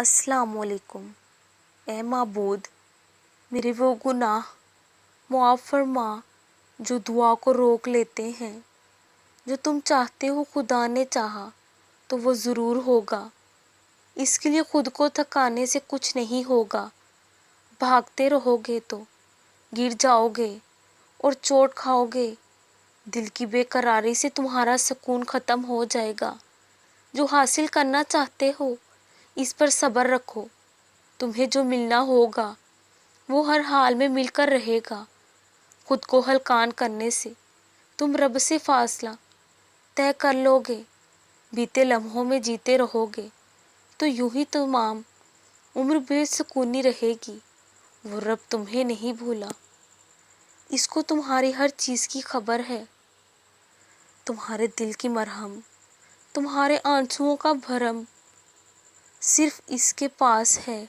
السلام علیکم۔ اے معبود، میرے وہ گناہ معاف فرما جو دعا کو روک لیتے ہیں۔ جو تم چاہتے ہو خدا نے چاہا تو وہ ضرور ہوگا۔ اس کے لیے خود کو تھکانے سے کچھ نہیں ہوگا۔ بھاگتے رہو گے تو گر جاؤ گے اور چوٹ کھاؤ گے۔ دل کی بے قراری سے تمہارا سکون ختم ہو جائے گا۔ جو حاصل کرنا چاہتے ہو اس پر صبر رکھو۔ تمہیں جو ملنا ہوگا وہ ہر حال میں مل کر رہے گا۔ خود کو ہلکان کرنے سے تم رب سے فاصلہ طے کر لو گے۔ بیتے لمحوں میں جیتے رہو گے تو یوں ہی تمام عمر بے سکونی رہے گی۔ وہ رب تمہیں نہیں بھولا، اس کو تمہاری ہر چیز کی خبر ہے۔ تمہارے دل کی مرہم، تمہارے آنسوؤں کا بھرم صرف اس کے پاس ہے۔